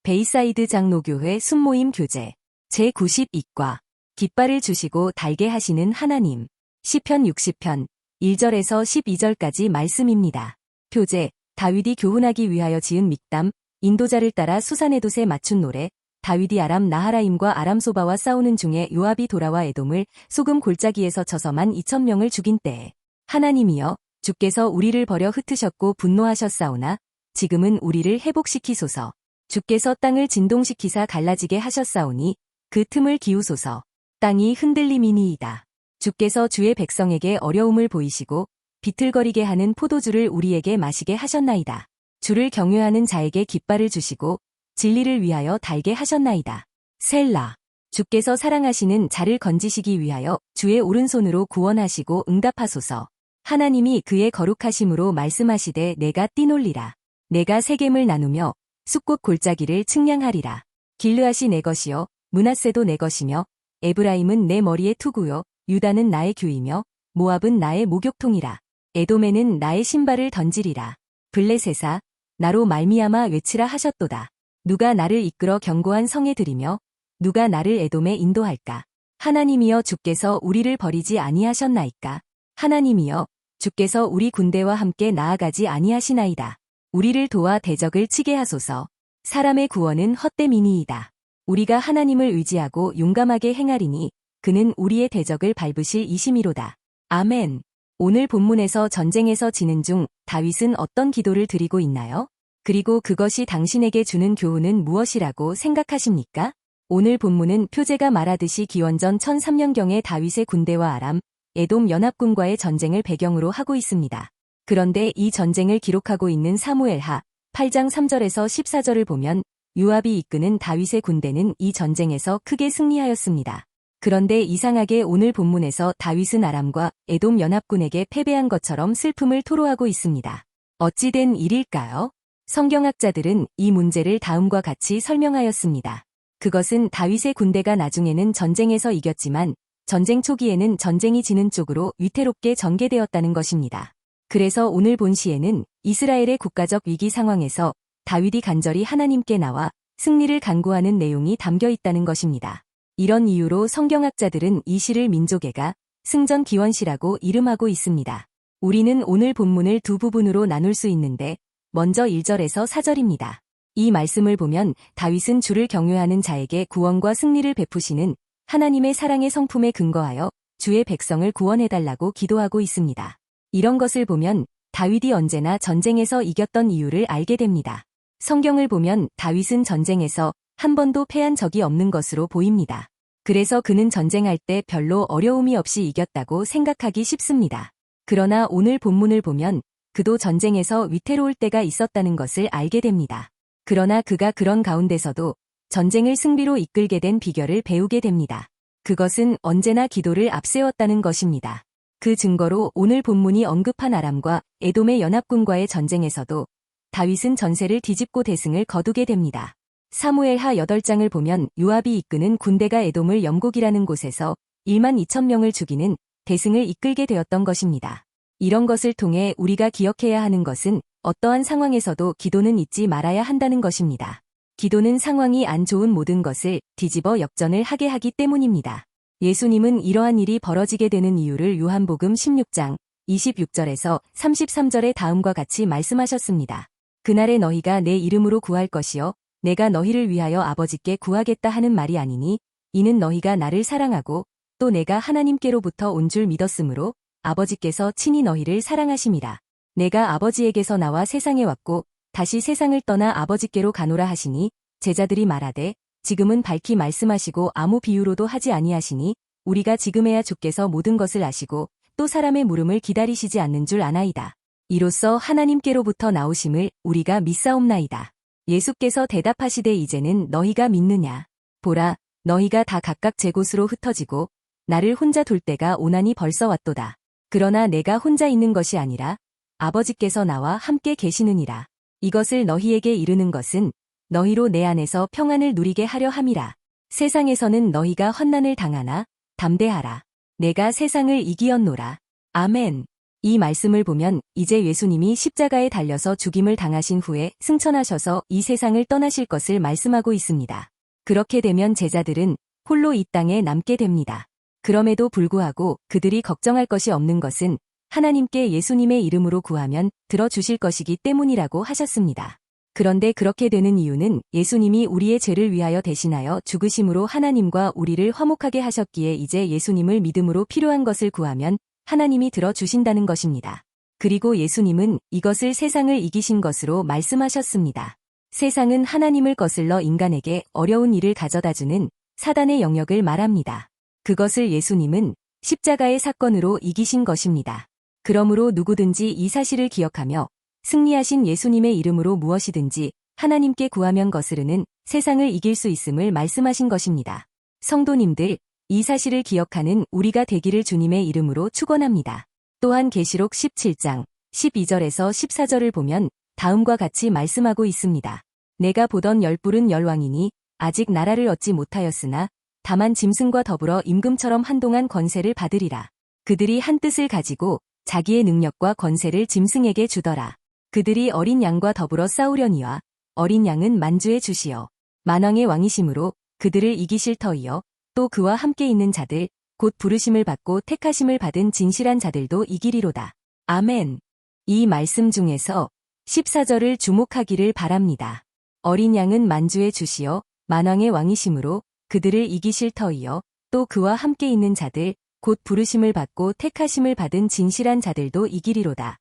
베이사이드 장로교회 순모임 교재 제92과 깃발을 주시고 달게 하시는 하나님 시편 60편 1절에서 12절까지 말씀입니다. 표제 다윗이 교훈하기 위하여 지은 믹담 인도자를 따라 수산에돛에 맞춘 노래 다윗이 아람 나하라임과 아람소바와 싸우는 중에 요압이 돌아와 에돔을 소금 골짜기에서 쳐서 12,000명을 죽인 때에 하나님이여 주께서 우리를 버려 흩으셨고 분노하셨사오나 지금은 우리를 회복시키소서. 주께서 땅을 진동시키사 갈라지게 하셨사오니 그 틈을 기우소서. 땅이 흔들림이니이다. 주께서 주의 백성에게 어려움을 보이시고 비틀거리게 하는 포도주를 우리에게 마시게 하셨나이다. 주를 경외하는 자에게 깃발을 주시고 진리를 위하여 달게 하셨나이다. 셀라. 주께서 사랑하시는 자를 건지시기 위하여 주의 오른손으로 구원하시고 응답하소서. 하나님이 그의 거룩하심으로 말씀하시되 내가 뛰놀리라. 내가 세겜을 나누며 숫꽃 골짜기를 측량하리라. 길르앗이 내 것이요 므낫세도 내 것이며 에브라임은 내 머리의 투구요 유다는 나의 규이며 모압은 나의 목욕통이라. 에돔에는 나의 신발을 던지리라. 블레셋아 나로 말미암아 외치라 하셨도다. 누가 나를 이끌어 견고한 성에 들이며 누가 나를 에돔에 인도할까. 하나님이여 주께서 우리를 버리지 아니하셨나이까. 하나님이여 주께서 우리 군대와 함께 나아가지 아니하시나이다. 우리를 도와 대적을 치게 하소서. 사람의 구원은 헛됨이니이다. 우리가 하나님을 의지하고 용감하게 행하리니 그는 우리의 대적을 밟으실 이심이로다. 아멘. 오늘 본문에서 전쟁에서 지는 중 다윗은 어떤 기도를 드리고 있나요? 그리고 그것이 당신에게 주는 교훈은 무엇이라고 생각하십니까? 오늘 본문은 표제가 말하듯이 기원전 1003년경에 다윗의 군대와 아람, 에돔 연합군과의 전쟁을 배경으로 하고 있습니다. 그런데 이 전쟁을 기록하고 있는 사무엘하 8장 3절에서 14절을 보면 요압이 이끄는 다윗의 군대는 이 전쟁에서 크게 승리하였습니다. 그런데 이상하게 오늘 본문에서 다윗은 아람과 에돔 연합군에게 패배한 것처럼 슬픔을 토로하고 있습니다. 어찌 된 일일까요? 성경학자들은 이 문제를 다음과 같이 설명하였습니다. 그것은 다윗의 군대가 나중에는 전쟁에서 이겼지만 전쟁 초기에는 전쟁이 지는 쪽으로 위태롭게 전개되었다는 것입니다. 그래서 오늘 본시에는 이스라엘의 국가적 위기 상황에서 다윗이 간절히 하나님께 나와 승리를 간구하는 내용이 담겨 있다는 것입니다. 이런 이유로 성경학자들은 이 시를 민족애가 승전 기원시라고 이름하고 있습니다. 우리는 오늘 본문을 두 부분으로 나눌 수 있는데 먼저 1절에서 4절입니다. 이 말씀을 보면 다윗은 주를 경외하는 자에게 구원과 승리를 베푸시는 하나님의 사랑의 성품에 근거하여 주의 백성을 구원해달라고 기도하고 있습니다. 이런 것을 보면 다윗이 언제나 전쟁에서 이겼던 이유를 알게 됩니다. 성경을 보면 다윗은 전쟁에서 한 번도 패한 적이 없는 것으로 보입니다. 그래서 그는 전쟁할 때 별로 어려움이 없이 이겼다고 생각하기 쉽습니다. 그러나 오늘 본문을 보면 그도 전쟁에서 위태로울 때가 있었다는 것을 알게 됩니다. 그러나 그가 그런 가운데서도 전쟁을 승리로 이끌게 된 비결을 배우게 됩니다. 그것은 언제나 기도를 앞세웠다는 것입니다. 그 증거로 오늘 본문이 언급한 아람과 에돔의 연합군과의 전쟁에서도 다윗은 전세를 뒤집고 대승을 거두게 됩니다. 사무엘하 8장을 보면 요압이 이끄는 군대가 에돔을 영곡이라는 곳에서 12,000명을 죽이는 대승을 이끌게 되었던 것입니다. 이런 것을 통해 우리가 기억해야 하는 것은 어떠한 상황에서도 기도는 잊지 말아야 한다는 것입니다. 기도는 상황이 안 좋은 모든 것을 뒤집어 역전을 하게 하기 때문입니다. 예수님은 이러한 일이 벌어지게 되는 이유를 요한복음 16장 26절에서 33절에 다음과 같이 말씀하셨습니다. 그날에 너희가 내 이름으로 구할 것이요 내가 너희를 위하여 아버지께 구하겠다 하는 말이 아니니 이는 너희가 나를 사랑하고 또 내가 하나님께로부터 온 줄 믿었으므로 아버지께서 친히 너희를 사랑하심이라. 내가 아버지에게서 나와 세상에 왔고 다시 세상을 떠나 아버지께로 가노라 하시니 제자들이 말하되 지금은 밝히 말씀하시고 아무 비유로도 하지 아니하시니 우리가 지금에야 주께서 모든 것을 아시고 또 사람의 물음을 기다리시지 않는 줄 아나이다. 이로써 하나님께로부터 나오심을 우리가 믿사옵나이다. 예수께서 대답하시되 이제는 너희가 믿느냐. 보라 너희가 다 각각 제 곳으로 흩어지고 나를 혼자 둘 때가 오나니 벌써 왔도다. 그러나 내가 혼자 있는 것이 아니라 아버지께서 나와 함께 계시느니라. 이것을 너희에게 이르는 것은 너희로 내 안에서 평안을 누리게 하려 함이라. 세상에서는 너희가 환난을 당하나 담대하라. 내가 세상을 이기었노라. 아멘. 이 말씀을 보면 이제 예수님이 십자가에 달려서 죽임을 당하신 후에 승천하셔서 이 세상을 떠나실 것을 말씀하고 있습니다. 그렇게 되면 제자들은 홀로 이 땅에 남게 됩니다. 그럼에도 불구하고 그들이 걱정할 것이 없는 것은 하나님께 예수님의 이름으로 구하면 들어주실 것이기 때문이라고 하셨습니다. 그런데 그렇게 되는 이유는 예수님이 우리의 죄를 위하여 대신하여 죽으심으로 하나님과 우리를 화목하게 하셨기에 이제 예수님을 믿음으로 필요한 것을 구하면 하나님이 들어주신다는 것입니다. 그리고 예수님은 이것을 세상을 이기신 것으로 말씀하셨습니다. 세상은 하나님을 거슬러 인간에게 어려운 일을 가져다주는 사단의 영역을 말합니다. 그것을 예수님은 십자가의 사건으로 이기신 것입니다. 그러므로 누구든지 이 사실을 기억하며 승리하신 예수님의 이름으로 무엇이든지 하나님께 구하면 거스르는 세상을 이길 수 있음을 말씀하신 것입니다. 성도님들, 이 사실을 기억하는 우리가 되기를 주님의 이름으로 축원합니다. 또한 계시록 17장 12절에서 14절을 보면 다음과 같이 말씀하고 있습니다. 내가 보던 열불은 열왕이니 아직 나라를 얻지 못하였으나 다만 짐승과 더불어 임금처럼 한동안 권세를 받으리라. 그들이 한 뜻을 가지고 자기의 능력과 권세를 짐승에게 주더라. 그들이 어린 양과 더불어 싸우려니와 어린 양은 만주의 주시여 만왕의 왕이심으로 그들을 이기실 터이여 또 그와 함께 있는 자들 곧 부르심을 받고 택하심을 받은 진실한 자들도 이기리로다. 아멘. 이 말씀 중에서 14절을 주목하기를 바랍니다. 어린 양은 만주의 주시여 만왕의 왕이심으로 그들을 이기실 터이여 또 그와 함께 있는 자들 곧 부르심을 받고 택하심을 받은 진실한 자들도 이기리로다.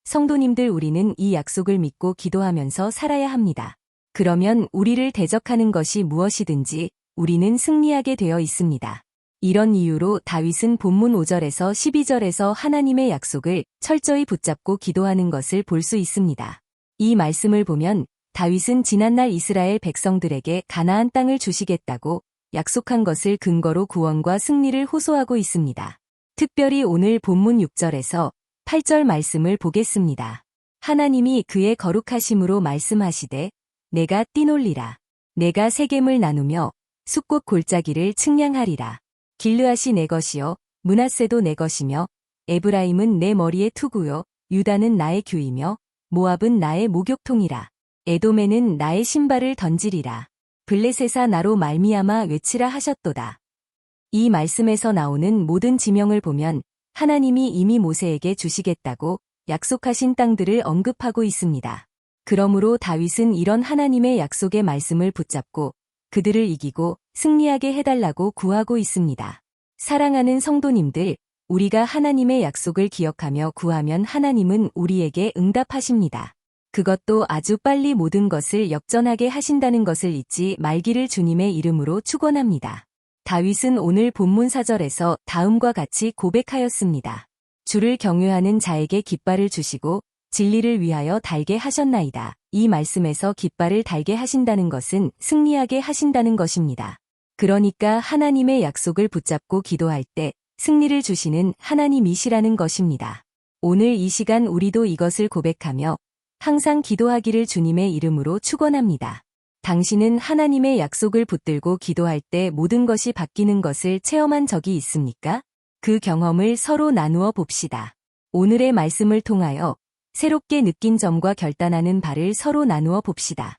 성도님들, 우리는 이 약속을 믿고 기도하면서 살아야 합니다. 그러면 우리를 대적하는 것이 무엇이든지 우리는 승리하게 되어 있습니다. 이런 이유로 다윗은 본문 5절에서 12절에서 하나님의 약속을 철저히 붙잡고 기도하는 것을 볼 수 있습니다. 이 말씀을 보면 다윗은 지난날 이스라엘 백성들에게 가나안 땅을 주시겠다고 약속한 것을 근거로 구원과 승리를 호소하고 있습니다. 특별히 오늘 본문 6절에서 8절 말씀을 보겠습니다. 하나님이 그의 거룩하심으로 말씀하시되 내가 뛰놀리라. 내가 세겜을 나누며 숫꽃 골짜기를 측량하리라. 길르앗이 내 것이요 므낫세도 내 것이며 에브라임은 내 머리의 투구요 유다는 나의 규이며 모압은 나의 목욕통이라. 에돔에는 나의 신발을 던지리라. 블레셋아 나로 말미암아 외치라 하셨도다. 이 말씀에서 나오는 모든 지명을 보면 하나님이 이미 모세에게 주시겠다고 약속하신 땅들을 언급하고 있습니다. 그러므로 다윗은 이런 하나님의 약속의 말씀을 붙잡고 그들을 이기고 승리하게 해달라고 구하고 있습니다. 사랑하는 성도님들, 우리가 하나님의 약속을 기억하며 구하면 하나님은 우리에게 응답하십니다. 그것도 아주 빨리 모든 것을 역전하게 하신다는 것을 잊지 말기를 주님의 이름으로 축원합니다. 다윗은 오늘 본문 4절에서 다음과 같이 고백하였습니다. 주를 경외하는 자에게 깃발을 주시고 진리를 위하여 달게 하셨나이다. 이 말씀에서 깃발을 달게 하신다는 것은 승리하게 하신다는 것입니다. 그러니까 하나님의 약속을 붙잡고 기도할 때 승리를 주시는 하나님이시라는 것입니다. 오늘 이 시간 우리도 이것을 고백하며 항상 기도하기를 주님의 이름으로 축원합니다. 당신은 하나님의 약속을 붙들고 기도할 때 모든 것이 바뀌는 것을 체험한 적이 있습니까? 그 경험을 서로 나누어 봅시다. 오늘의 말씀을 통하여 새롭게 느낀 점과 결단하는 바를 서로 나누어 봅시다.